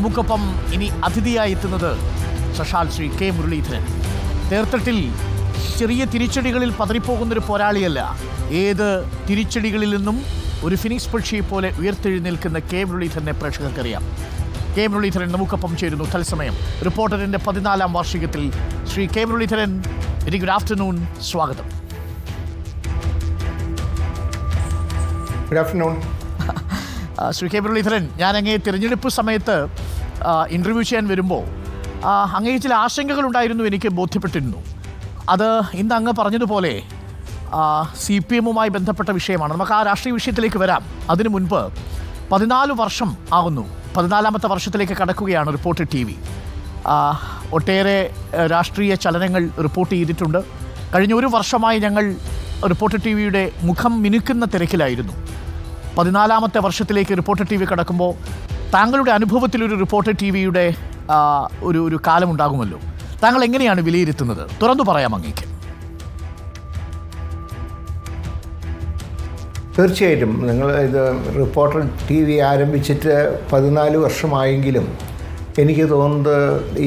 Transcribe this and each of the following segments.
നമുക്കൊപ്പം ഇനി അതിഥിയായി എത്തുന്നത് സഷാൽ ശ്രീ കെ മുരളീധരൻ. തേർത്തട്ടിൽ ചെറിയ തിരിച്ചടികളിൽ പതറിപ്പോകുന്നൊരു പോരാളിയല്ല. ഏത് തിരിച്ചടികളിൽ നിന്നും ഒരു ഫിനിക്സ് പക്ഷിയെ പോലെ ഉയർത്തെഴുന്നേൽക്കുന്ന കെ മുരളീധരനെ പ്രേക്ഷകർക്കറിയാം. കെ മുരളീധരൻ നമുക്കൊപ്പം ചേരുന്നു തത്സമയം. റിപ്പോർട്ടറിൻ്റെ 14ാം വാർഷികത്തിൽ Sri K Muraleedharan, very good afternoon, സ്വാഗതം. Good afternoon. Sri K Muraleedharan, ഞാൻ അങ്ങേ തിരഞ്ഞെടുപ്പ് സമയത്ത് ഇൻ്റർവ്യൂ ചെയ്യാൻ വരുമ്പോൾ അങ്ങേ ചില ആശങ്കകളുണ്ടായിരുന്നു, എനിക്ക് ബോധ്യപ്പെട്ടിരുന്നു. അത് ഇന്ന് അങ്ങ് പറഞ്ഞതുപോലെ CPM-ഉമായി ബന്ധപ്പെട്ട വിഷയമാണ്. നമുക്ക് ആ രാഷ്ട്രീയ വിഷയത്തിലേക്ക് വരാം. അതിനു മുൻപ് 14 വർഷം ആകുന്നു, 14ാമത്തെ വർഷത്തിലേക്ക് കടക്കുകയാണ് റിപ്പോർട്ടർ TV. ഒട്ടേറെ രാഷ്ട്രീയ ചലനങ്ങൾ റിപ്പോർട്ട് ചെയ്തിട്ടുണ്ട്. കഴിഞ്ഞ ഒരു വർഷമായി ഞങ്ങൾ റിപ്പോർട്ടർ TV-യുടെ മുഖം മിനുക്കുന്ന തിരക്കിലായിരുന്നു. 14ാമത്തെ വർഷത്തിലേക്ക് റിപ്പോർട്ടർ TV കടക്കുമ്പോൾ താങ്കളുടെ അനുഭവത്തിലൊരു റിപ്പോർട്ടർ TV-യുടെ ഒരു കാലമുണ്ടാകുമല്ലോ. താങ്കൾ എങ്ങനെയാണ് വിലയിരുത്തുന്നത്? തുറന്നു പറയാം അങ്ങേക്ക്. തീർച്ചയായിട്ടും നിങ്ങൾ ഇത് റിപ്പോർട്ടർ TV ആരംഭിച്ചിട്ട് 14 വർഷമായെങ്കിലും എനിക്ക് തോന്നുന്നത്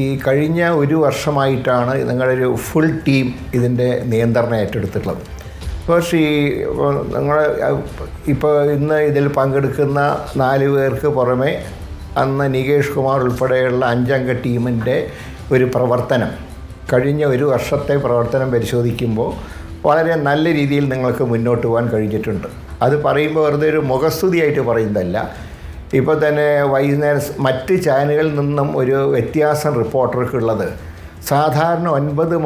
ഈ കഴിഞ്ഞ ഒരു വർഷമായിട്ടാണ് നിങ്ങളൊരു ഫുൾ ടീം ഇതിൻ്റെ നിയന്ത്രണം ഏറ്റെടുത്തിട്ടുള്ളത്. പക്ഷേ നിങ്ങൾ ഇപ്പോൾ ഇന്ന് ഇതിൽ പങ്കെടുക്കുന്ന 4 പേർക്ക് പുറമെ അന്ന് നികേഷ് കുമാർ ഉൾപ്പെടെയുള്ള 5-അംഗ ടീമിൻ്റെ ഒരു പ്രവർത്തനം, കഴിഞ്ഞ ഒരു വർഷത്തെ പ്രവർത്തനം പരിശോധിക്കുമ്പോൾ വളരെ നല്ല രീതിയിൽ നിങ്ങൾക്ക് മുന്നോട്ട് പോകാൻ കഴിഞ്ഞിട്ടുണ്ട്. അത് പറയുമ്പോൾ വെറുതെ ഒരു മുഖസ്തുതിയായിട്ട് പറയുന്നതല്ല. ഇപ്പോൾ തന്നെ വൈകുന്നേരം മറ്റ് ചാനലുകളിൽ നിന്നും ഒരു വ്യത്യാസം റിപ്പോർട്ടർക്കുള്ളത്, സാധാരണ 9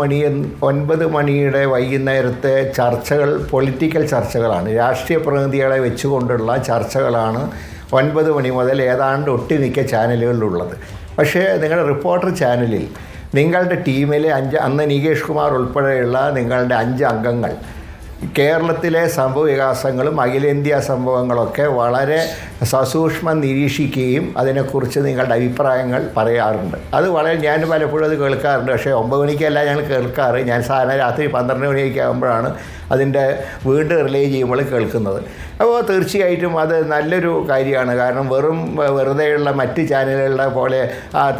മണിയുടെ വൈകുന്നേരത്തെ ചർച്ചകൾ പൊളിറ്റിക്കൽ ചർച്ചകളാണ്, രാഷ്ട്രീയ പ്രതിനിധികളെ വെച്ചുകൊണ്ടുള്ള ചർച്ചകളാണ് 9 മണി മുതൽ ഏതാണ്ട് ഒട്ടുമിക്ക ചാനലുകളിലുള്ളത്. പക്ഷേ നിങ്ങളുടെ റിപ്പോർട്ടർ ചാനലിൽ നിങ്ങളുടെ ടീമിലെ അന്ന് നികേഷ് കുമാർ ഉൾപ്പെടെയുള്ള നിങ്ങളുടെ 5 അംഗങ്ങൾ കേരളത്തിലെ സംഭവവികാസങ്ങളും അഖിലേന്ത്യാ സംഭവങ്ങളൊക്കെ വളരെ സസൂക്ഷ്മം നിരീക്ഷിക്കുകയും അതിനെക്കുറിച്ച് നിങ്ങളുടെ അഭിപ്രായങ്ങൾ പറയാറുണ്ട്. അത് വളരെ ഞാൻ പലപ്പോഴും അത് കേൾക്കാറുണ്ട്. പക്ഷേ 9 മണിക്കല്ല ഞങ്ങൾ കേൾക്കാറ്. ഞാൻ സാധാരണ രാത്രി 12 മണിയൊക്കെ ആകുമ്പോഴാണ് അതിൻ്റെ വീണ്ടും റിലേ ചെയ്യുമ്പോൾ കേൾക്കുന്നത്. അപ്പോൾ തീർച്ചയായിട്ടും അത് നല്ലൊരു കാര്യമാണ്. കാരണം വെറുതെയുള്ള മറ്റ് ചാനലുകളുടെ പോലെ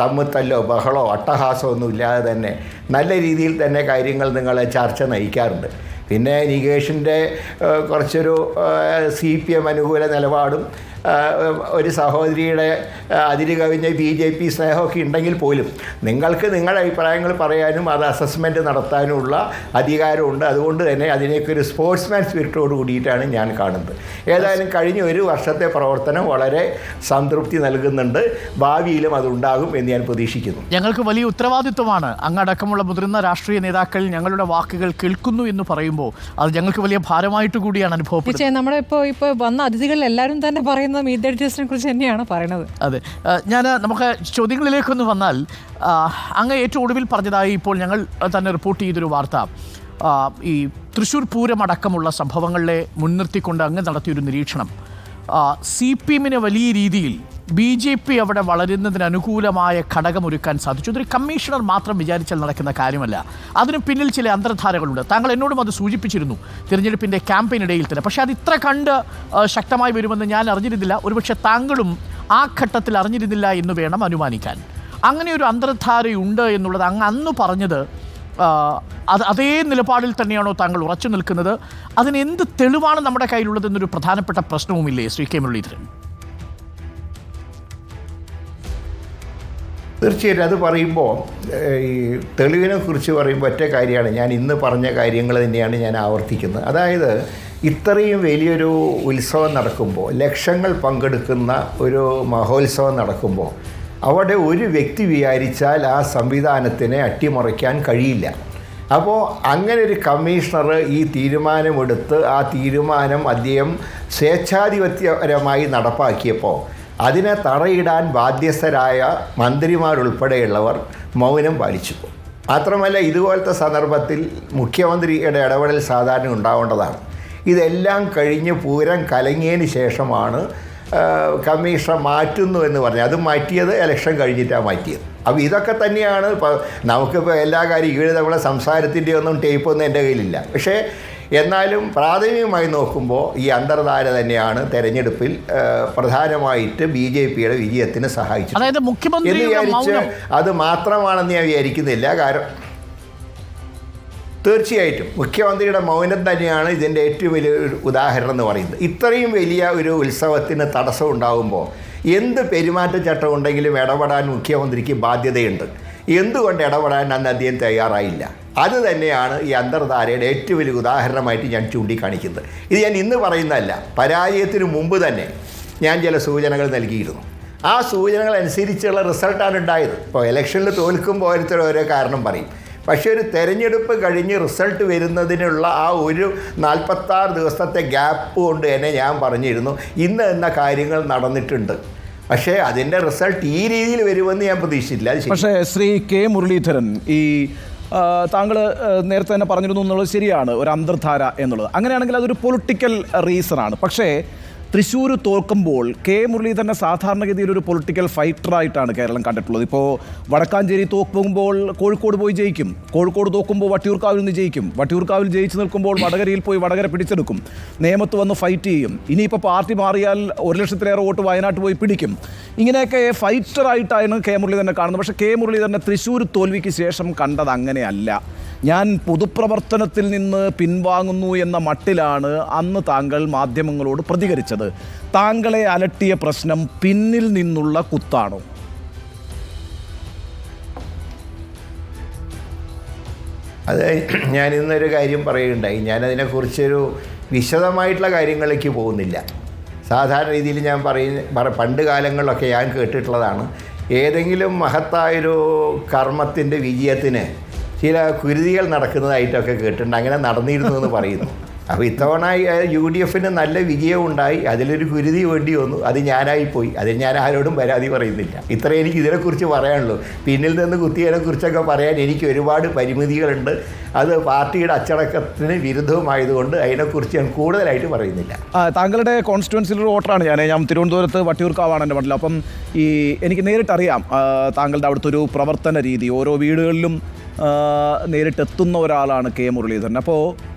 തമ്മിത്തല്ലോ ബഹളോ അട്ടഹാസമോ ഒന്നും ഇല്ലാതെ തന്നെ നല്ല രീതിയിൽ തന്നെ കാര്യങ്ങൾ നിങ്ങളെ ചർച്ച നയിക്കാറുണ്ട്. പിന്നെ നികേഷിൻ്റെ കുറച്ചൊരു CPM അനുകൂല നിലപാടും ഒരു സഹോദരിയുടെ അതിര് കവിഞ്ഞ BJP സ്നേഹമൊക്കെ ഉണ്ടെങ്കിൽ പോലും നിങ്ങൾക്ക് നിങ്ങളുടെ അഭിപ്രായങ്ങൾ പറയാനും അത് അസസ്മെൻറ്റ് നടത്താനുമുള്ള അധികാരമുണ്ട്. അതുകൊണ്ട് തന്നെ അതിനേക്ക് ഒരു സ്പോർട്സ്മാൻ സ്പിരിറ്റോട് കൂടിയിട്ടാണ് ഞാൻ കാണുന്നത്. ഏതായാലും കഴിഞ്ഞ ഒരു വർഷത്തെ പ്രവർത്തനം വളരെ സംതൃപ്തി നൽകുന്നുണ്ട്. ഭാവിയിലും അതുണ്ടാകും എന്ന് ഞാൻ പ്രതീക്ഷിക്കുന്നു. ഞങ്ങൾക്ക് വലിയ ഉത്തരവാദിത്വമാണ്. അങ്ങടക്കമുള്ള മുതിർന്ന രാഷ്ട്രീയ നേതാക്കൾ ഞങ്ങളുടെ വാക്കുകൾ കേൾക്കുന്നു എന്ന് പറയുമ്പോൾ അത് ഞങ്ങൾക്ക് വലിയ ഭാരമായിട്ട് കൂടിയാണ് അനുഭവപ്പെടുന്നത്. നമ്മുടെ ഇപ്പോൾ വന്ന അതിഥികൾ എല്ലാവരും തന്നെ പറയുന്നത് മീറ്റ് ദ ടെസ്റ്റിനെ കുറിച്ച് തന്നെയാണ് പറയുന്നത്. അതെ, നമുക്ക് ചോദ്യങ്ങളിലേക്കൊന്ന് വന്നാൽ, അങ്ങ് ഏറ്റവും ഒടുവിൽ പറഞ്ഞതായി ഇപ്പോൾ ഞങ്ങൾ തന്നെ റിപ്പോർട്ട് ചെയ്തൊരു വാർത്ത, ഈ തൃശ്ശൂർ പൂരം അടക്കമുള്ള സംഭവങ്ങളെ മുൻനിർത്തിക്കൊണ്ട് അങ്ങ് നടത്തിയൊരു നിരീക്ഷണം, CPM-ന് വലിയ രീതിയിൽ BJP അവിടെ വളരുന്നതിന് അനുകൂലമായ ഘടകമൊരുക്കാൻ സാധിച്ചു. ഇതൊരു കമ്മീഷണർ മാത്രം വിചാരിച്ചാൽ നടക്കുന്ന കാര്യമല്ല. അതിന് പിന്നിൽ ചില അന്തർധാരകളുണ്ട്. താങ്കൾ എന്നോടും അത് സൂചിപ്പിച്ചിരുന്നു തിരഞ്ഞെടുപ്പിൻ്റെ ക്യാമ്പയിനിടയിൽ തന്നെ. പക്ഷേ അത് ഇത്ര കണ്ട് ശക്തമായി വരുമെന്ന് ഞാൻ അറിഞ്ഞിരുന്നില്ല. ഒരുപക്ഷെ താങ്കളും ആ ഘട്ടത്തിൽ അറിഞ്ഞിരുന്നില്ല എന്ന് വേണം അനുമാനിക്കാൻ. അങ്ങനെ ഒരു അന്തർധാരയുണ്ട് എന്നുള്ളത് അങ്ങ് അന്ന് പറഞ്ഞത്, അതേ നിലപാടിൽ തന്നെയാണോ താങ്കൾ ഉറച്ചു നിൽക്കുന്നത്? അതിന് എന്ത് തെളിവാണ് നമ്മുടെ കയ്യിലുള്ളതെന്നൊരു പ്രധാനപ്പെട്ട പ്രശ്നവുമില്ലേ ശ്രീ കെ മുരളീധരൻ? തീർച്ചയായിട്ടും അത് പറയുമ്പോൾ ഈ തെളിവിനെ കുറിച്ച് പറയുമ്പോൾ ഒറ്റ കാര്യമാണ്, ഞാൻ ഇന്ന് പറഞ്ഞ കാര്യങ്ങൾ തന്നെയാണ് ഞാൻ ആവർത്തിക്കുന്നത്. അതായത് ഇത്രയും വലിയൊരു ഉത്സവം നടക്കുമ്പോൾ, ലക്ഷങ്ങൾ പങ്കെടുക്കുന്ന ഒരു മഹോത്സവം നടക്കുമ്പോൾ അവിടെ ഒരു വ്യക്തി വിചാരിച്ചാൽ ആ സംവിധാനത്തിനെ അട്ടിമറിക്കാൻ കഴിയില്ല. അപ്പോൾ അങ്ങനെ ഒരു കമ്മീഷണർ ഈ തീരുമാനമെടുത്ത് ആ തീരുമാനം അദ്ദേഹം സ്വേച്ഛാധിപത്യപരമായി നടപ്പാക്കിയപ്പോൾ അതിനെ തടയിടാൻ ബാധ്യസ്ഥരായ മന്ത്രിമാരുൾപ്പെടെയുള്ളവർ മൗനം പാലിച്ചു. മാത്രമല്ല, ഇതുപോലത്തെ സന്ദർഭത്തിൽ മുഖ്യമന്ത്രിയുടെ ഇടപെടൽ സാധാരണ ഉണ്ടാവേണ്ടതാണ്. ഇതെല്ലാം കഴിഞ്ഞ് പൂരം കലങ്ങിയതിന് ശേഷമാണ് കമ്മീഷണർ മാറ്റുന്നു എന്ന് പറഞ്ഞു. അത് മാറ്റിയത് ഇലക്ഷൻ കഴിഞ്ഞിട്ടാണ് മാറ്റിയത്. അപ്പോൾ ഇതൊക്കെ തന്നെയാണ്. ഇപ്പോൾ നമുക്കിപ്പോൾ എല്ലാ കാര്യവും ഇവിടെ നമ്മളെ സംസാരത്തിൻ്റെ ഒന്നും ടേപ്പൊന്നും എൻ്റെ കയ്യിലില്ല. പക്ഷേ എന്നാലും പ്രാഥമികമായി നോക്കുമ്പോൾ ഈ അന്തർധാര തന്നെയാണ് തെരഞ്ഞെടുപ്പിൽ പ്രധാനമായിട്ട് BJPയുടെ വിജയത്തിന് സഹായിച്ചത്. അതായത് എന്ന് വിചാരിച്ച് അത് മാത്രമാണെന്ന് ഞാൻ വിചാരിക്കുന്നില്ല. കാരണം തീർച്ചയായിട്ടും മുഖ്യമന്ത്രിയുടെ മൗനം തന്നെയാണ് ഇതിൻ്റെ ഏറ്റവും വലിയ ഒരു ഉദാഹരണം എന്ന് പറയുന്നത്. ഇത്രയും വലിയ ഒരു ഉത്സവത്തിന് തടസ്സം ഉണ്ടാകുമ്പോൾ എന്ത് പെരുമാറ്റച്ചട്ടം ഉണ്ടെങ്കിലും ഇടപെടാൻ മുഖ്യമന്ത്രിക്ക് ബാധ്യതയുണ്ട്. എന്തുകൊണ്ട് ഇടപെടാൻ അന്ന് അദ്ദേഹം തയ്യാറായില്ല? അത് തന്നെയാണ് ഈ അന്തർധാരയുടെ ഏറ്റവും വലിയ ഉദാഹരണമായിട്ട് ഞാൻ ചൂണ്ടിക്കാണിക്കുന്നത്. ഇത് ഞാൻ ഇന്ന് പറയുന്നതല്ല, പരാജയത്തിന് മുമ്പ് തന്നെ ഞാൻ ചില സൂചനകൾ നൽകിയിരുന്നു. ആ സൂചനകൾ അനുസരിച്ചുള്ള റിസൾട്ടാണ് ഉണ്ടായത്. ഇപ്പോൾ ഇലക്ഷനിൽ തോൽക്കുമ്പോൾ ഓരോരുത്തരും ഓരോ കാരണം പറയും. പക്ഷേ ഒരു തെരഞ്ഞെടുപ്പ് കഴിഞ്ഞ് റിസൾട്ട് വരുന്നതിനുള്ള ആ ഒരു 46 ദിവസത്തെ ഗ്യാപ്പ് കൊണ്ട് തന്നെ ഞാൻ പറഞ്ഞിരുന്നു ഇന്ന് എന്ന കാര്യങ്ങൾ നടന്നിട്ടുണ്ട്. പക്ഷേ അതിൻ്റെ റിസൾട്ട് ഈ രീതിയിൽ വരുമെന്ന് ഞാൻ പ്രതീക്ഷിച്ചില്ല. പക്ഷേ ശ്രീ കെ മുരളീധരൻ, ഈ താങ്കൾ നേരത്തെ തന്നെ പറഞ്ഞിരുന്നു എന്നുള്ളത് ശരിയാണ്, ഒരു അന്തർധാര എന്നുള്ളത്. അങ്ങനെയാണെങ്കിൽ അതൊരു പൊളിറ്റിക്കൽ റീസണാണ്. പക്ഷേ തൃശ്ശൂർ തോൽക്കുമ്പോൾ കെ മുരളീധരനെ സാധാരണഗതിയിൽ ഒരു പൊളിറ്റിക്കൽ ഫൈറ്ററായിട്ടാണ് കേരളം കണ്ടിട്ടുള്ളത്. ഇപ്പോൾ വടക്കാഞ്ചേരി തോക്കുമ്പോൾ കോഴിക്കോട് പോയി ജയിക്കും, കോഴിക്കോട് തോക്കുമ്പോൾ വട്ടിയൂർക്കാവിൽ നിന്ന് ജയിക്കും, വട്ടിയൂർക്കാവിൽ ജയിച്ച് നിൽക്കുമ്പോൾ വടകരയിൽ പോയി വടകര പിടിച്ചെടുക്കും, നേമത്ത് വന്ന് ഫൈറ്റ് ചെയ്യും. ഇനിയിപ്പോൾ പാർട്ടി മാറിയാൽ 1 ലക്ഷത്തിലേറെ വോട്ട് വയനാട്ട് പോയി പിടിക്കും. ഇങ്ങനെയൊക്കെ ഫൈറ്ററായിട്ടാണ് കെ മുരളീധരനെ കാണുന്നത്. പക്ഷേ കെ മുരളീധരനെ തൃശ്ശൂർ തോൽവിക്ക് ശേഷം കണ്ടത് അങ്ങനെയല്ല. ഞാൻ പൊതുപ്രവർത്തനത്തിൽ നിന്ന് പിൻവാങ്ങുന്നു എന്ന മട്ടിലാണ് അന്ന് താങ്കൾ മാധ്യമങ്ങളോട് പ്രതികരിച്ചത്. താങ്കളെ അലട്ടിയ പ്രശ്നം പിന്നിൽ നിന്നുള്ള കുത്താണോ? അത് ഞാൻ ഇന്നൊരു കാര്യം പറയുകയുണ്ടായി. ഞാനതിനെക്കുറിച്ചൊരു വിശദമായിട്ടുള്ള കാര്യങ്ങളിലേക്ക് പോകുന്നില്ല. സാധാരണ രീതിയിൽ ഞാൻ പണ്ട് കാലങ്ങളിലൊക്കെ ഞാൻ കേട്ടിട്ടുള്ളതാണ്, ഏതെങ്കിലും മഹത്തായൊരു കർമ്മത്തിൻ്റെ വിജയത്തിന് ചില കുരുതികൾ നടക്കുന്നതായിട്ടൊക്കെ കേട്ടിട്ടുണ്ട്. അങ്ങനെ നടന്നിരുന്നു എന്ന് പറയുന്നു. അപ്പോൾ ഇത്തവണ UDFന് നല്ല വിജയം ഉണ്ടായി, അതിലൊരു കുരുതി വേണ്ടി വന്നു, അത് ഞാനായിപ്പോയി. അതിൽ ഞാൻ ആരോടും പരാതി പറയുന്നില്ല. ഇത്രയും എനിക്ക് ഇതിനെക്കുറിച്ച് പറയാനുള്ളൂ. പിന്നിൽ നിന്ന് കുത്തിയതിനെക്കുറിച്ചൊക്കെ പറയാൻ എനിക്ക് ഒരുപാട് പരിമിതികളുണ്ട്. അത് പാർട്ടിയുടെ അച്ചടക്കത്തിന് വിരുദ്ധവുമായതുകൊണ്ട് അതിനെക്കുറിച്ച് ഞാൻ കൂടുതലായിട്ട് പറയുന്നില്ല. താങ്കളുടെ കോൺസ്റ്റിറ്റ്യുവൻസിലൊരു വോട്ടറാണ് ഞാൻ തിരുവനന്തപുരത്ത് വട്ടിയൂർക്കാവാണ് എൻ്റെ മണ്ഡലം. അപ്പം എനിക്ക് നേരിട്ടറിയാം താങ്കളുടെ അവിടുത്തെ ഒരു പ്രവർത്തന രീതി. ഓരോ വീടുകളിലും നേരിട്ടെത്തുന്ന ഒരാളാണ് കെ മുരളീധരൻ. അപ്പോൾ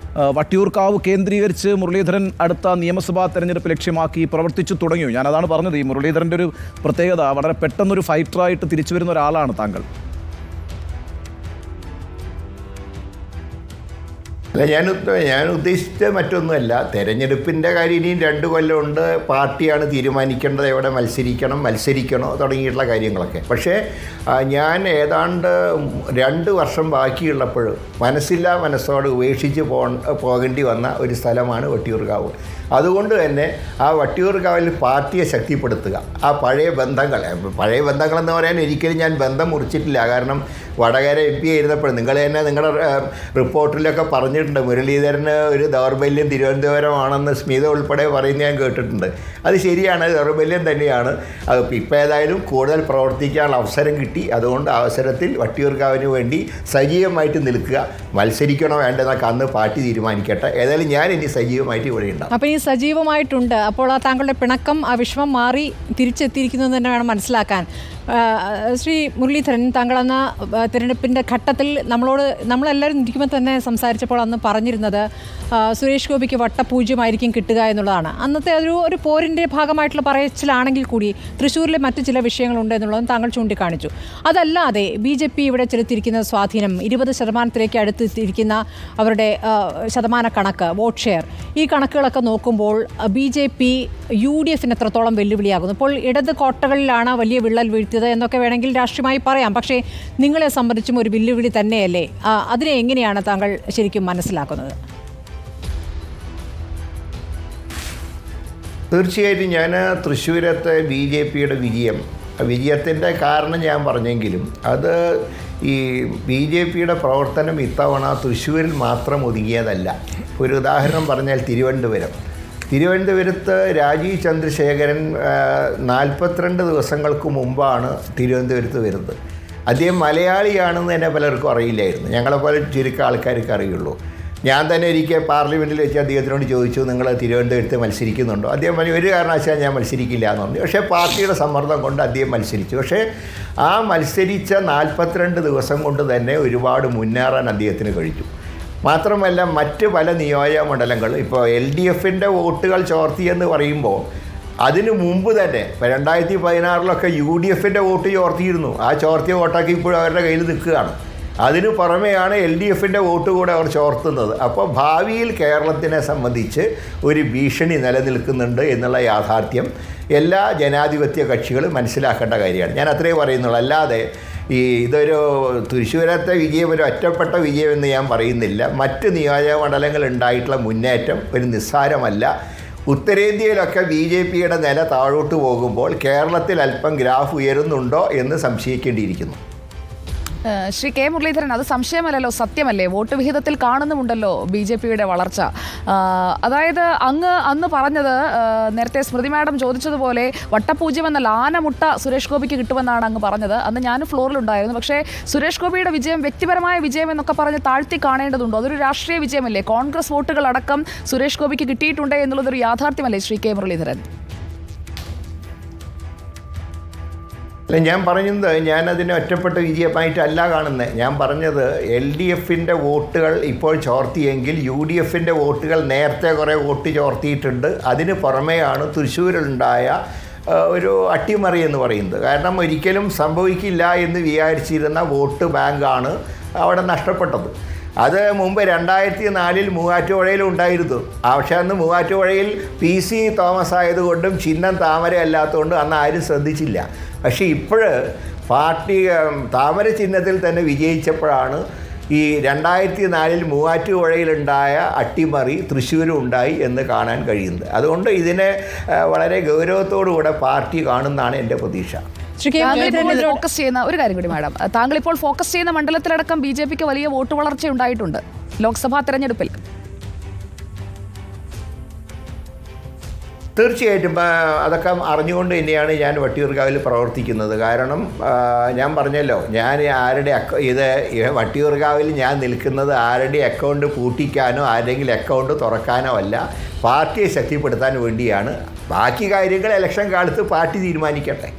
വട്ടിയൂർക്കാവ് കേന്ദ്രീകരിച്ച് മുരളീധരൻ അടുത്ത നിയമസഭാ തെരഞ്ഞെടുപ്പ് ലക്ഷ്യമാക്കി പ്രവർത്തിച്ചു തുടങ്ങിയോ? ഞാനതാണ് പറഞ്ഞത്, ഈ മുരളീധരൻ്റെ ഒരു പ്രത്യേകത വളരെ പെട്ടെന്നൊരു ഫൈറ്ററായിട്ട് തിരിച്ചു വരുന്ന ഒരാളാണ് താങ്കൾ. അല്ല, ഞാൻ ഉദ്ദേശിച്ച മറ്റൊന്നുമല്ല. തെരഞ്ഞെടുപ്പിൻ്റെ കാര്യം ഇനിയും 2 കൊല്ലമുണ്ട്. പാർട്ടിയാണ് തീരുമാനിക്കേണ്ടത് എവിടെ മത്സരിക്കണോ തുടങ്ങിയിട്ടുള്ള കാര്യങ്ങളൊക്കെ. പക്ഷേ ഞാൻ ഏതാണ്ട് 2 വർഷം ബാക്കിയുള്ളപ്പോൾ മനസ്സില്ലാ മനസ്സോട് ഉപേക്ഷിച്ച് പോകേണ്ടി വന്ന ഒരു സ്ഥലമാണ് വട്ടിയൂർക്കാവ്. അതുകൊണ്ട് തന്നെ ആ വട്ടിയൂർക്കാവിൽ പാർട്ടിയെ ശക്തിപ്പെടുത്തുക, ആ പഴയ ബന്ധങ്ങളെന്ന് പറയാൻ ഒരിക്കലും ഞാൻ ബന്ധം മുറിച്ചിട്ടില്ല. കാരണം വടകര MP ആയിരുന്നപ്പോൾ നിങ്ങൾ തന്നെ നിങ്ങളുടെ റിപ്പോർട്ടിലൊക്കെ പറഞ്ഞിട്ടുണ്ട്, മുരളീധരന് ഒരു ദൗർബല്യം തിരുവനന്തപുരമാണെന്ന് സ്മിത ഉൾപ്പെടെ പറയുന്നത് ഞാൻ കേട്ടിട്ടുണ്ട്. അത് ശരിയാണ്, ദൗർബല്യം തന്നെയാണ്. അത് ഇപ്പോൾ ഏതായാലും കൂടുതൽ പ്രവർത്തിക്കാനുള്ള അവസരം കിട്ടി. അതുകൊണ്ട് അവസരത്തിൽ വട്ടിയൂർക്കാവിന് വേണ്ടി സജീവമായിട്ട് നിൽക്കുക. മത്സരിക്കണോ വേണ്ടെന്നൊക്കെ അന്ന് പാർട്ടി തീരുമാനിക്കട്ടെ. ഏതായാലും ഞാൻ ഇനി സജീവമായിട്ട് ഇവിടെ ഉണ്ടാകും. അപ്പോൾ ഈ സജീവമായിട്ടുണ്ട്. അപ്പോൾ ആ താങ്കളുടെ പിണക്കം, ആ വിഷമം മാറി തിരിച്ചെത്തിയിരിക്കുന്നു തന്നെ വേണം മനസ്സിലാക്കാൻ. ശ്രീ മുരളീധരൻ, താങ്കൾ അന്ന് തിരഞ്ഞെടുപ്പിൻ്റെ ഘട്ടത്തിൽ നമ്മളെല്ലാവരും ഇരിക്കുമ്പോൾ തന്നെ സംസാരിച്ചപ്പോൾ അന്ന് പറഞ്ഞിരുന്നത് സുരേഷ് ഗോപിക്ക് വട്ടപൂജ്യമായിരിക്കും കിട്ടുക എന്നുള്ളതാണ്. അന്നത്തെ ഒരു പോരിൻ്റെ ഭാഗമായിട്ടുള്ള പറച്ചിലാണെങ്കിൽ കൂടി തൃശ്ശൂരിലെ മറ്റ് ചില വിഷയങ്ങളുണ്ട് എന്നുള്ളതും താങ്കൾ ചൂണ്ടിക്കാണിച്ചു. അതല്ലാതെ BJP ഇവിടെ ചെലുത്തിയിരിക്കുന്ന സ്വാധീനം 20% അടുത്തിരിക്കുന്ന അവരുടെ ശതമാന കണക്ക്, വോട്ട് ഷെയർ, ഈ കണക്കുകളൊക്കെ നോക്കുമ്പോൾ BJP UDFന് എത്രത്തോളം വെല്ലുവിളിയാകുന്നു? ഇപ്പോൾ ഇടത് കോട്ടകളിലാണ് വലിയ വിള്ളൽ വീഴ്ത്തിയത് എന്നൊക്കെ വേണമെങ്കിൽ രാഷ്ട്രീയമായി പറയാം. പക്ഷേ നിങ്ങളെ സംബന്ധിച്ചും ഒരു വെല്ലുവിളി തന്നെയല്ലേ? അതിനെ എങ്ങനെയാണ് താങ്കൾ ശരിക്കും മനസ്സിലാക്കുന്നത്? തീർച്ചയായിട്ടും ഞാൻ തൃശ്ശൂരത്തെ BJPയുടെ വിജയത്തിൻ്റെ കാരണം ഞാൻ പറഞ്ഞെങ്കിലും അത് ഈ BJPയുടെ പ്രവർത്തനം ഇത്തവണ തൃശ്ശൂരിൽ മാത്രം ഒതുങ്ങിയതല്ല. ഒരു ഉദാഹരണം പറഞ്ഞാൽ തിരുവനന്തപുരത്ത് രാജീവ് ചന്ദ്രശേഖരൻ 42 ദിവസങ്ങൾക്ക് മുമ്പാണ് തിരുവനന്തപുരത്ത് വരുന്നത്. അദ്ദേഹം മലയാളിയാണെന്ന് തന്നെ പലർക്കും അറിയില്ലായിരുന്നു. ഞങ്ങളെപ്പോലെ ചുരുക്കം ആൾക്കാർക്ക് അറിയുള്ളൂ. ഞാൻ തന്നെ ഒരിക്കൽ പാർലമെൻറ്റിൽ വെച്ച് അദ്ദേഹത്തിനോട് ചോദിച്ചു, നിങ്ങൾ തിരുവനന്തപുരത്ത് മത്സരിക്കുന്നുണ്ടോ? അദ്ദേഹം പറഞ്ഞു, ഒരു കാരണവശാലും ഞാൻ മത്സരിക്കില്ല എന്ന് പറഞ്ഞു. പക്ഷേ പാർട്ടിയുടെ സമ്മർദ്ദം കൊണ്ട് അദ്ദേഹം മത്സരിച്ചു. പക്ഷേ ആ മത്സരിച്ച 42 ദിവസം കൊണ്ട് തന്നെ ഒരുപാട് മുന്നേറാൻ അദ്ദേഹത്തിന് കഴിഞ്ഞു. മാത്രമല്ല മറ്റ് പല നിയോജക മണ്ഡലങ്ങൾ ഇപ്പോൾ LDFൻ്റെ വോട്ടുകൾ ചോർത്തിയെന്ന് പറയുമ്പോൾ അതിനു മുമ്പ് തന്നെ ഇപ്പോൾ 2016 UDFൻ്റെ വോട്ട് ചോർത്തിയിരുന്നു. ആ ചോർത്തിയ വോട്ടൊക്കെ ഇപ്പോഴും അവരുടെ കയ്യിൽ നിൽക്കുകയാണ്. അതിനു പുറമെയാണ് LDFൻ്റെ വോട്ട് കൂടെ അവർ ചോർത്തുന്നത്. അപ്പോൾ ഭാവിയിൽ കേരളത്തിനെ സംബന്ധിച്ച് ഒരു ഭീഷണി നിലനിൽക്കുന്നുണ്ട് എന്നുള്ള യാഥാർത്ഥ്യം എല്ലാ ജനാധിപത്യ കക്ഷികളും മനസ്സിലാക്കേണ്ട കാര്യമാണ്. ഞാൻ അത്രേ പറയുന്നുള്ളൂ. അല്ലാതെ ഇതൊരു തൃശ്ശൂരത്തെ വിജയം ഒരു ഒറ്റപ്പെട്ട വിജയമെന്ന് ഞാൻ പറയുന്നില്ല. മറ്റ് നിയോജക മണ്ഡലങ്ങൾ ഉണ്ടായിട്ടുള്ള മുന്നേറ്റം ഒരു നിസ്സാരമല്ല. ഉത്തരേന്ത്യയിലൊക്കെ BJPയുടെ നില താഴോട്ട് പോകുമ്പോൾ കേരളത്തിൽ അല്പം ഗ്രാഫ് ഉയരുന്നുണ്ടോ എന്ന് സംശയിക്കേണ്ടിയിരിക്കുന്നു. ശ്രീ കെ മുരളീധരൻ, അത് സംശയമല്ലല്ലോ, സത്യമല്ലേ? വോട്ട് വിഹിതത്തിൽ കാണുന്നുമുണ്ടല്ലോ BJPയുടെ വളർച്ച. അതായത് അന്ന് പറഞ്ഞത്, നേരത്തെ സ്മൃതി മാഡം ചോദിച്ചതുപോലെ വട്ടപൂജ്യമെന്നല്ല, ആനമുട്ട സുരേഷ് ഗോപിക്ക് കിട്ടുമെന്നാണ് അങ്ങ് പറഞ്ഞത്. അന്ന് ഞാൻ ഫ്ലോറിലുണ്ടായിരുന്നു. പക്ഷേ സുരേഷ് ഗോപിയുടെ വിജയം വ്യക്തിപരമായ വിജയം എന്നൊക്കെ പറഞ്ഞ് താഴ്ത്തി കാണേണ്ടതുണ്ടോ? അതൊരു രാഷ്ട്രീയ വിജയമല്ലേ? കോൺഗ്രസ് വോട്ടുകളടക്കം സുരേഷ് ഗോപിക്ക് കിട്ടിയിട്ടുണ്ട് എന്നുള്ളതൊരു യാഥാർത്ഥ്യമല്ലേ ശ്രീ കെ മുരളീധരൻ? അല്ല, ഞാൻ പറയുന്നത് ഞാനതിനെ ഒറ്റപ്പെട്ട വിജയമായിട്ടല്ല കാണുന്നത്. ഞാൻ പറഞ്ഞത് LDFൻ്റെ വോട്ടുകൾ ഇപ്പോൾ ചോർത്തിയെങ്കിൽ UDFൻ്റെ വോട്ടുകൾ നേരത്തെ കുറേ വോട്ട് ചോർത്തിയിട്ടുണ്ട്. അതിന് പുറമെയാണ് തൃശ്ശൂരിലുണ്ടായ ഒരു അട്ടിമറി എന്ന് പറയുന്നത്. കാരണം ഒരിക്കലും സംഭവിക്കില്ല എന്ന് വിചാരിച്ചിരുന്ന വോട്ട് ബാങ്കാണ് അവിടെ നഷ്ടപ്പെട്ടത്. അത് മുമ്പ് 2004 മൂവാറ്റുപുഴയിൽ ഉണ്ടായിരുന്നു. പക്ഷേ അന്ന് മൂവാറ്റുപുഴയിൽ PC തോമസ് ആയതുകൊണ്ടും ചിഹ്നം താമര അല്ലാത്തതുകൊണ്ടും അന്ന് ആരും ശ്രദ്ധിച്ചില്ല. പക്ഷേ ഇപ്പോൾ പാർട്ടി താമര ചിഹ്നത്തിൽ തന്നെ വിജയിച്ചപ്പോഴാണ് ഈ 2004 മൂവാറ്റുപുഴയിലുണ്ടായ അട്ടിമറി തൃശ്ശൂരും ഉണ്ടായി എന്ന് കാണാൻ കഴിയുന്നത്. അതുകൊണ്ട് ഇതിനെ വളരെ ഗൗരവത്തോടുകൂടെ പാർട്ടി കാണുന്നതാണ് എൻ്റെ പ്രതീക്ഷ. ഫോക്കസ് ചെയ്യുന്ന ഒരു കാര്യം കൂടി മാഡം, താങ്കൾ ഇപ്പോൾ ഫോക്കസ് ചെയ്യുന്ന മണ്ഡലത്തിലടക്കം BJPക്ക് വലിയ വോട്ട് വളർച്ച ഉണ്ടായിട്ടുണ്ട് ലോക്സഭാ തെരഞ്ഞെടുപ്പിൽ. തീർച്ചയായിട്ടും അതൊക്കെ അറിഞ്ഞുകൊണ്ട് തന്നെയാണ് ഞാൻ വട്ടിയൂർക്കാവിൽ പ്രവർത്തിക്കുന്നത്. കാരണം ഞാൻ പറഞ്ഞല്ലോ, ഞാൻ വട്ടിയൂർക്കാവിൽ ഞാൻ നിൽക്കുന്നത് ആരുടെ അക്കൗണ്ട് പൂട്ടിക്കാനോ ആരുടെങ്കിലും അക്കൗണ്ട് തുറക്കാനോ അല്ല, പാർട്ടിയെ ശക്തിപ്പെടുത്താൻ വേണ്ടിയാണ്. ബാക്കി കാര്യങ്ങൾ ഇലക്ഷൻ കാലത്ത് പാർട്ടി തീരുമാനിക്കട്ടെ.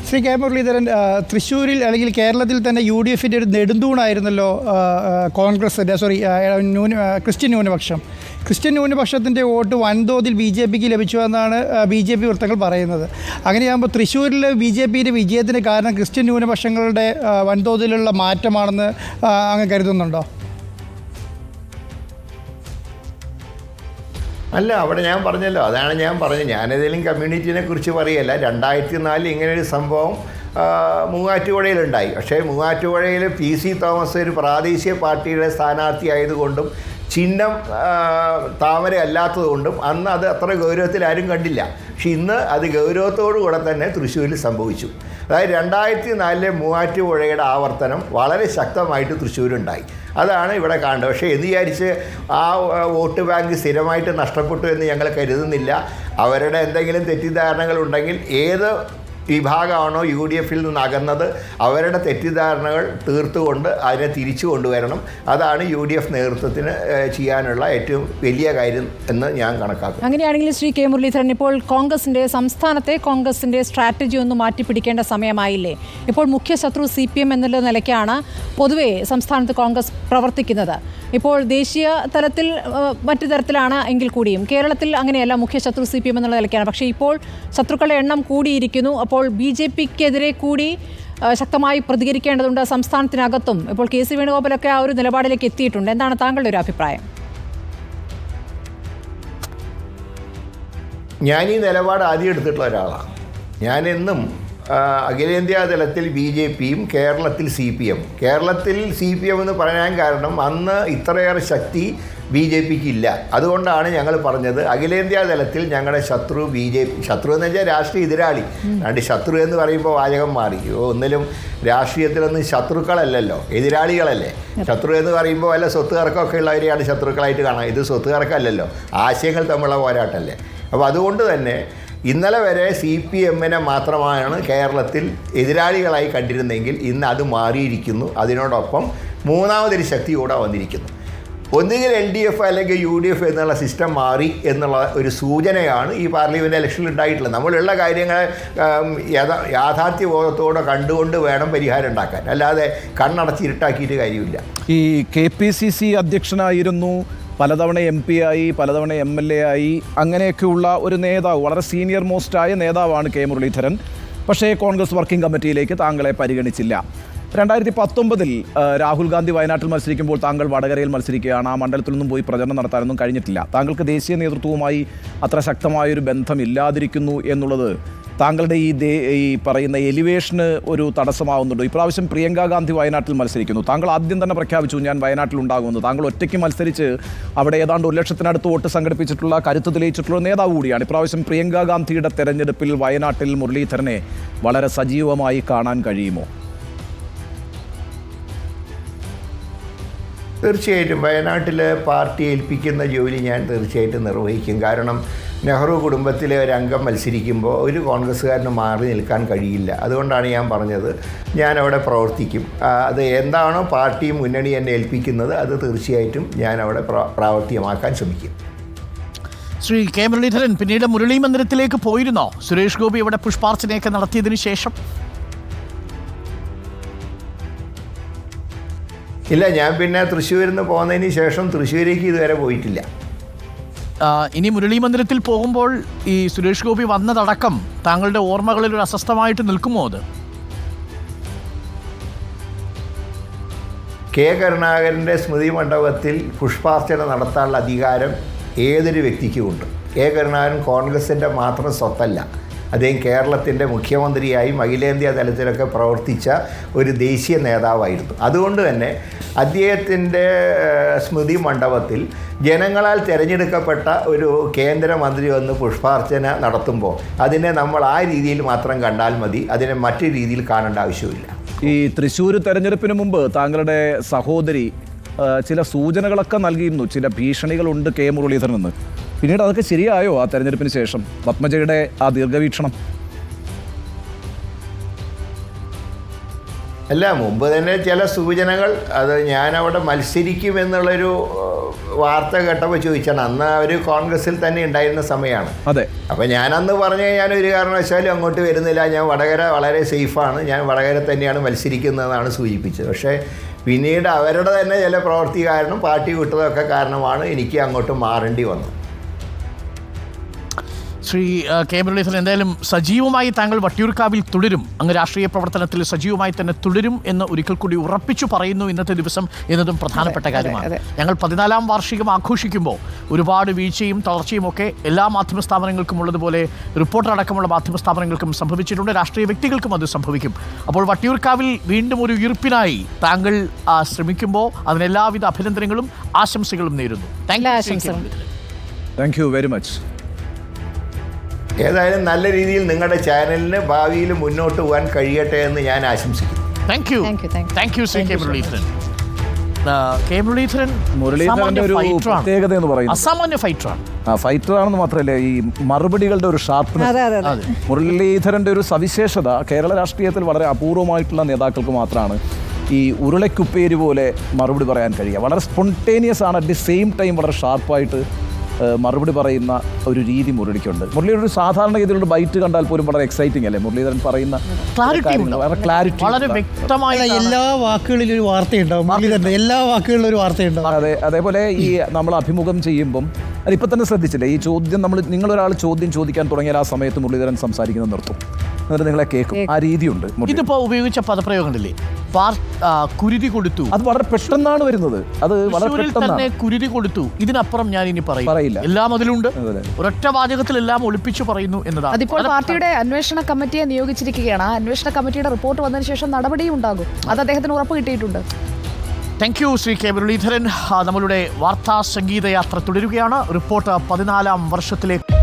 ശ്രീ കെ മുരളീധരൻ, തൃശ്ശൂരിൽ അല്ലെങ്കിൽ കേരളത്തിൽ തന്നെ UDFൻ്റെ ഒരു നെടുന്തൂണായിരുന്നല്ലോ കോൺഗ്രസിൻ്റെ ക്രിസ്ത്യൻ ന്യൂനപക്ഷം. ക്രിസ്ത്യൻ ന്യൂനപക്ഷത്തിൻ്റെ വോട്ട് വൻതോതിൽ BJPക്ക് ലഭിച്ചുവെന്നാണ് BJP വൃത്തങ്ങൾ പറയുന്നത്. അങ്ങനെയാകുമ്പോൾ തൃശ്ശൂരിൽ BJPയുടെ വിജയത്തിന് കാരണം ക്രിസ്ത്യൻ ന്യൂനപക്ഷങ്ങളുടെ വൻതോതിലുള്ള മാറ്റമാണെന്ന് അങ്ങ് കരുതുന്നുണ്ടോ? അല്ല, അവിടെ ഞാൻ പറഞ്ഞല്ലോ, അതാണ് ഞാൻ പറഞ്ഞത്. ഞാനേതെങ്കിലും കമ്മ്യൂണിറ്റീനെ കുറിച്ച് പറയല്ല. 2004 ഇങ്ങനൊരു സംഭവം മൂവാറ്റുപുഴയിലുണ്ടായി. പക്ഷേ മൂവാറ്റുപുഴയിൽ PC തോമസ് ഒരു പ്രാദേശിക പാർട്ടിയുടെ സ്ഥാനാർത്ഥി ആയതുകൊണ്ടും ചിഹ്നം താമര അല്ലാത്തതുകൊണ്ടും അന്ന് അത് അത്ര ഗൗരവത്തിൽ ആരും കണ്ടില്ല. പക്ഷെ ഇന്ന് അത് ഗൗരവത്തോടുകൂടെ തന്നെ തൃശ്ശൂരിൽ സംഭവിച്ചു. അതായത് 2004 മൂവാറ്റുപുഴയുടെ ആവർത്തനം വളരെ ശക്തമായിട്ട് തൃശ്ശൂരുണ്ടായി. അതാണ് ഇവിടെ കാണേണ്ടത്. പക്ഷേ എന്ന് വിചാരിച്ച് ആ വോട്ട് ബാങ്ക് സ്ഥിരമായിട്ട് നഷ്ടപ്പെട്ടു എന്ന് ഞങ്ങൾ കരുതുന്നില്ല. അവരുടെ എന്തെങ്കിലും തെറ്റിദ്ധാരണകൾ ഉണ്ടെങ്കിൽ ഏത് വിഭാഗമാണോ UDFൽ നിന്ന് അകന്നത് അവരുടെ തെറ്റിദ്ധാരണകൾ തീർത്തുകൊണ്ട് അതിനെ തിരിച്ചു കൊണ്ടുവരണം. അതാണ് UDF നേതൃത്വത്തിന് ചെയ്യാനുള്ള ഏറ്റവും വലിയ കാര്യം എന്ന് ഞാൻ കണക്കാക്കും. അങ്ങനെയാണെങ്കിൽ ശ്രീ കെ മുരളീധരൻ, ഇപ്പോൾ സംസ്ഥാനത്തെ കോൺഗ്രസിൻ്റെ സ്ട്രാറ്റജി ഒന്ന് മാറ്റിപ്പിടിക്കേണ്ട സമയമായില്ലേ? ഇപ്പോൾ മുഖ്യ ശത്രു CPM എന്നുള്ള നിലയ്ക്കാണ് പൊതുവേ സംസ്ഥാനത്ത് കോൺഗ്രസ് പ്രവർത്തിക്കുന്നത്. ഇപ്പോൾ ദേശീയ തലത്തിൽ മറ്റു തരത്തിലാണ് എങ്കിൽ കൂടിയും കേരളത്തിൽ അങ്ങനെയല്ല, മുഖ്യ ശത്രു CPM എന്നുള്ള നിലയ്ക്കാണ്. പക്ഷേ ഇപ്പോൾ ശത്രുക്കളുടെ എണ്ണം കൂടിയിരിക്കുന്നു. അപ്പോൾ BJPക്കെതിരെ കൂടി ശക്തമായി പ്രതികരിക്കേണ്ടതുണ്ട് സംസ്ഥാനത്തിനകത്തും. ഇപ്പോൾ KC വേണുഗോപാലൊക്കെ ആ ഒരു നിലപാടിലേക്ക് എത്തിയിട്ടുണ്ട്. എന്താണ് താങ്കളുടെ ഒരു അഭിപ്രായം? ഞാൻ ഈ നിലപാട് ആദ്യം എടുത്തിട്ടുള്ള ഒരാളാണ്. ഞാനെന്നും അഖിലേന്ത്യാ തലത്തിൽ BJPയും കേരളത്തിൽ CPM. കേരളത്തിൽ CPM എന്ന് പറയാൻ കാരണം അന്ന് ഇത്രയേറെ ശക്തി BJPക്ക് ഇല്ല. അതുകൊണ്ടാണ് ഞങ്ങൾ പറഞ്ഞത് അഖിലേന്ത്യാ തലത്തിൽ ഞങ്ങളുടെ ശത്രു BJP. ശത്രു എന്ന് വെച്ചാൽ രാഷ്ട്രീയ എതിരാളി. രണ്ട് ശത്രു എന്ന് പറയുമ്പോൾ വാചകം മാറി. ഒന്നിലും രാഷ്ട്രീയത്തിലൊന്നും ശത്രുക്കളല്ലല്ലോ, എതിരാളികളല്ലേ. ശത്രു എന്ന് പറയുമ്പോൾ വല്ല സ്വത്തുകാർക്കൊക്കെ ഉള്ളവരെയാണ് ശത്രുക്കളായിട്ട് കാണാം. ഇത് സ്വത്തുകാർക്കല്ലല്ലോ, ആശയങ്ങൾ തമ്മിലുള്ള പോരാട്ടമല്ലേ. അപ്പോൾ അതുകൊണ്ട് തന്നെ ഇന്നലെ വരെ CPMനെ മാത്രമാണ് കേരളത്തിൽ എതിരാളികളായി കണ്ടിരുന്നെങ്കിൽ ഇന്ന് അത് മാറിയിരിക്കുന്നു. അതിനോടൊപ്പം മൂന്നാമതൊരു ശക്തി കൂടെ വന്നിരിക്കുന്നു. ഒന്നുകിൽ LDF അല്ലെങ്കിൽ UDF എന്നുള്ള സിസ്റ്റം മാറി എന്നുള്ള ഒരു സൂചനയാണ് ഈ പാർലമെൻറ്റ് ഇലക്ഷനിൽ ഉണ്ടായിട്ടുള്ളത്. നമ്മളുള്ള കാര്യങ്ങളെ യാഥാർത്ഥ്യബോധത്തോടെ കണ്ടുകൊണ്ട് വേണം പരിഹാരം ഉണ്ടാക്കാൻ, അല്ലാതെ കണ്ണടച്ചിരുട്ടാക്കിയിട്ട് കാര്യമില്ല. ഈ KPCC അധ്യക്ഷനായിരുന്നു, പലതവണ MP ആയി, പലതവണ MLA ആയി, അങ്ങനെയൊക്കെയുള്ള ഒരു നേതാവ്, വളരെ സീനിയർ മോസ്റ്റായ നേതാവാണ് K. മുരളീധരൻ. പക്ഷേ കോൺഗ്രസ് വർക്കിംഗ് കമ്മിറ്റിയിലേക്ക് താങ്കളെ പരിഗണിച്ചില്ല. 2019 രാഹുൽ ഗാന്ധി വയനാട്ടിൽ മത്സരിക്കുമ്പോൾ താങ്കൾ വടകരയിൽ മത്സരിക്കുകയാണ്. ആ മണ്ഡലത്തിലൊന്നും പോയി പ്രചരണം നടത്താനൊന്നും കഴിഞ്ഞിട്ടില്ല. താങ്കൾക്ക് ദേശീയ നേതൃത്വവുമായി അത്ര ശക്തമായൊരു ബന്ധമില്ലാതിരിക്കുന്നു എന്നുള്ളത് താങ്കളുടെ ഈ പറയുന്ന എലിവേഷന് ഒരു തടസ്സമാവുന്നുണ്ടോ? ഇപ്രാവശ്യം പ്രിയങ്ക ഗാന്ധി വയനാട്ടിൽ മത്സരിക്കുന്നു. താങ്കൾ ആദ്യം തന്നെ പ്രഖ്യാപിച്ചു ഞാൻ വയനാട്ടിൽ ഉണ്ടാകുമെന്ന്. താങ്കൾ ഒറ്റയ്ക്ക് മത്സരിച്ച് അവിടെ ഏതാണ്ട് 1 ലക്ഷത്തിനടുത്ത് വോട്ട് സംഘടിപ്പിച്ചിട്ടുള്ള, കരുത്ത് തെളിയിച്ചിട്ടുള്ള നേതാവ് കൂടിയാണ്. ഇപ്രാവശ്യം പ്രിയങ്ക ഗാന്ധിയുടെ തെരഞ്ഞെടുപ്പിൽ വയനാട്ടിൽ മുരളീധരനെ വളരെ സജീവമായി കാണാൻ കഴിയുമോ? തീർച്ചയായിട്ടും വയനാട്ടിൽ പാർട്ടി ഏൽപ്പിക്കുന്ന ജോലി ഞാൻ തീർച്ചയായിട്ടും നിർവഹിക്കും. കാരണം നെഹ്റു കുടുംബത്തിലെ ഒരു അംഗം മത്സരിക്കുമ്പോൾ ഒരു കോൺഗ്രസ്സുകാരന് മാറി നിൽക്കാൻ കഴിയില്ല. അതുകൊണ്ടാണ് ഞാൻ പറഞ്ഞത് ഞാൻ അവിടെ പ്രവർത്തിക്കും. അത് എന്താണോ പാർട്ടി മുന്നണി എന്നെ ഏൽപ്പിക്കുന്നത് അത് തീർച്ചയായിട്ടും ഞാൻ അവിടെ പ്രാവർത്തികമാക്കാൻ ശ്രമിക്കും. ശ്രീ K. മുരളീധരൻ പിന്നീട് മുരളി മന്ദിരത്തിലേക്ക് പോയിരുന്നോ? സുരേഷ് ഗോപി ഇവിടെ പുഷ്പാർച്ചനയൊക്കെ നടത്തിയതിനു ശേഷം? ഇല്ല, ഞാൻ പിന്നെ തൃശ്ശൂരിൽ നിന്ന് പോകുന്നതിന് ശേഷം തൃശ്ശൂരേക്ക് ഇതുവരെ പോയിട്ടില്ല. ഇനി മുരളി മന്ദിരത്തിൽ പോകുമ്പോൾ ഈ സുരേഷ് ഗോപി വന്നതടക്കം താങ്കളുടെ ഓർമ്മകളിൽ ഒരു അസ്വസ്ഥമായിട്ട് നിൽക്കുമോ അത്? K. കരുണാകരൻ്റെ സ്മൃതി മണ്ഡപത്തിൽ പുഷ്പാർച്ചന നടത്താനുള്ള അധികാരം ഏതൊരു വ്യക്തിക്കുമുണ്ട്. K. കരുണാകരൻ കോൺഗ്രസിൻ്റെ മാത്രം സ്വത്തല്ല. അദ്ദേഹം കേരളത്തിൻ്റെ മുഖ്യമന്ത്രിയായി അഖിലേന്ത്യാ തലത്തിലൊക്കെ പ്രവർത്തിച്ച ഒരു ദേശീയ നേതാവായിരുന്നു. അതുകൊണ്ട് തന്നെ അദ്ദേഹത്തിൻ്റെ സ്മൃതി മണ്ഡപത്തിൽ ജനങ്ങളാൽ തിരഞ്ഞെടുക്കപ്പെട്ട ഒരു കേന്ദ്രമന്ത്രി വന്ന് പുഷ്പാർച്ചന നടത്തുമ്പോൾ അതിനെ നമ്മൾ ആ രീതിയിൽ മാത്രം കണ്ടാൽ മതി, അതിനെ മറ്റു രീതിയിൽ കാണേണ്ട ആവശ്യമില്ല. ഈ തൃശ്ശൂർ തെരഞ്ഞെടുപ്പിന് മുമ്പ് താങ്കളുടെ സഹോദരി ചില സൂചനകളൊക്കെ നൽകിയിരുന്നു, ചില ഭീഷണികളുണ്ട് K. മുരളീധരനെന്ന്. പിന്നീട് അതൊക്കെ ശരിയായോ ആ തെരഞ്ഞെടുപ്പിന് ശേഷം? പത്മജയുടെ ആ ദീർഘവീക്ഷണം. അല്ല, മുമ്പ് തന്നെ ചില സൂചനകൾ, അത് ഞാനവിടെ മത്സരിക്കുമെന്നുള്ളൊരു വാർത്ത കേട്ടപ്പോൾ ചോദിച്ചാണ്. അന്ന് അവർ കോൺഗ്രസിൽ തന്നെ ഉണ്ടായിരുന്ന സമയമാണ്. അതെ. അപ്പോൾ ഞാനന്ന് പറഞ്ഞ് ഞാൻ ഒരു കാരണവശാലും അങ്ങോട്ട് വരുന്നില്ല, ഞാൻ വടകര വളരെ സേഫാണ്, ഞാൻ വടകര തന്നെയാണ് മത്സരിക്കുന്നതെന്നാണ് സൂചിപ്പിച്ചത്. പക്ഷേ പിന്നീട് അവരുടെ തന്നെ ചില പ്രവൃത്തി കാരണം, പാർട്ടി വിട്ടതൊക്കെ കാരണമാണ് എനിക്ക് അങ്ങോട്ട് മാറേണ്ടി വന്നത്. ശ്രീ K. മുരളീധരൻ, എന്തായാലും സജീവമായി താങ്കൾ വട്ടിയൂർക്കാവിൽ തുടരും, അങ്ങ് രാഷ്ട്രീയ പ്രവർത്തനത്തിൽ സജീവമായി തന്നെ തുടരും എന്ന് ഒരിക്കൽ കൂടി ഉറപ്പിച്ചു പറയുന്നു ഇന്നത്തെ ദിവസം എന്നതും പ്രധാനപ്പെട്ട കാര്യമാണ്. ഞങ്ങൾ 14-ാം വാർഷികം ആഘോഷിക്കുമ്പോൾ ഒരുപാട് വീഴ്ചയും തളർച്ചയും ഒക്കെ എല്ലാ മാധ്യമ സ്ഥാപനങ്ങൾക്കും ഉള്ളതുപോലെ റിപ്പോർട്ടർ അടക്കമുള്ള മാധ്യമ സ്ഥാപനങ്ങൾക്കും സംഭവിച്ചിട്ടുണ്ട്, രാഷ്ട്രീയ വ്യക്തികൾക്കും അത് സംഭവിക്കും. അപ്പോൾ വട്ടിയൂർക്കാവിൽ വീണ്ടും ഒരു ഉയിർപ്പിനായി താങ്കൾ ശ്രമിക്കുമ്പോൾ അതിനെല്ലാവിധ അഭിനന്ദനങ്ങളും ആശംസകളും നേരുന്നു. Thank you very much. ഏതായാലും നല്ല രീതിയിൽ നിങ്ങളുടെ ചാനലിന് ഭാവിയിൽ മുന്നോട്ട് പോകാൻ കഴിയട്ടെ എന്ന് ഞാൻ ആശംസിക്കുന്നു. Thank you Sri K. Muraleedharan. K. Muraleedharan മുരളീധരന്റെ ഒരു പ്രത്യേകത എന്ന് പറയുന്നത് അസാമാന്യ ഫൈറ്ററാണ്. ഫൈറ്ററാണെന്ന് മാത്രമല്ല, ഈ മറുപടികളുടെ ഒരു ഷാർപ്പ്നെസ്. മുരളീധരന്റെ ഒരു സവിശേഷത കേരള രാഷ്ട്രീയത്തിൽ വളരെ അപൂർവമായിട്ടുള്ള നേതാക്കൾക്ക് മാത്രമാണ് ഈ ഉരുളക്കുപ്പേര് പോലെ മറുപടി പറയാൻ കഴിയുക. വളരെ സ്പോണ്ടേനിയസ് ആണ്, അറ്റ് ദി സെയിം ടൈം വളരെ ഷാർപ്പായിട്ട് മറുപടി പറയുന്ന ഒരു രീതി മുരളിക്കുണ്ട്. മുരളിയുടെ ഒരു സാധാരണ രീതിയിലുള്ള ബൈറ്റ് കണ്ടാൽ പോലും വളരെ എക്സൈറ്റിംഗ് അല്ലേ മുരളീധരൻ പറയുന്ന ക്ലാരിറ്റി, വളരെ വ്യക്തമായ എല്ലാ വാക്കുകളിലും ഒരു വാർത്തയുണ്ടാവും. മുരളീധരൻ്റെ എല്ലാ വാക്കുകളിലും ഒരു വാർത്തയുണ്ടാവും. അതെ. അതേപോലെ ഈ നമ്മൾ അഭിമുഖം ചെയ്യുമ്പം അതിപ്പോൾ തന്നെ ശ്രദ്ധിച്ചില്ലേ, ഈ ചോദ്യം നിങ്ങളൊരാൾ ചോദ്യം ചോദിക്കാൻ തുടങ്ങിയാൽ ആ സമയത്ത് മുരളീധരൻ സംസാരിക്കുന്നത് നിർത്തും, എന്നിട്ട് നിങ്ങളെ കേൾക്കും. ആ രീതിയുണ്ട്. ഇതിപ്പോ ഉപയോഗിച്ച പദപ്രയോഗങ്ങളില്ലേ, കുരുതി കൊടുത്തു, അത് വളരെ പെട്ടെന്നാണ് വരുന്നത്. അത് വളരെ തന്നെ കുരുതി കൊടുത്തു. ഇതിനപ്പുറം ഞാൻ ഇനി പറയില്ല. എല്ലാം അതിലുണ്ട്. ഒരൊറ്റ വാചകത്തിൽ എല്ലാം ഒളിപ്പിച്ചു പറയുന്നു എന്നതാണ്. അതിപ്പോൾ പാർട്ടിയുടെ അന്വേഷണ കമ്മിറ്റിയെ നിയോഗിച്ചിരിക്കുകയാണ്. ആ അന്വേഷണ കമ്മിറ്റിയുടെ റിപ്പോർട്ട് വന്നതിന് ശേഷം നടപടിയും ഉണ്ടാകും. അത് അദ്ദേഹത്തിന് ഉറപ്പ് കിട്ടിയിട്ടുണ്ട്. Thank you Sri K. Muraleedharan. നമ്മളുടെ വാർത്താ സംഗീത യാത്ര തുടരുകയാണ്. റിപ്പോർട്ട് 14-ാം വർഷത്തിലേക്ക്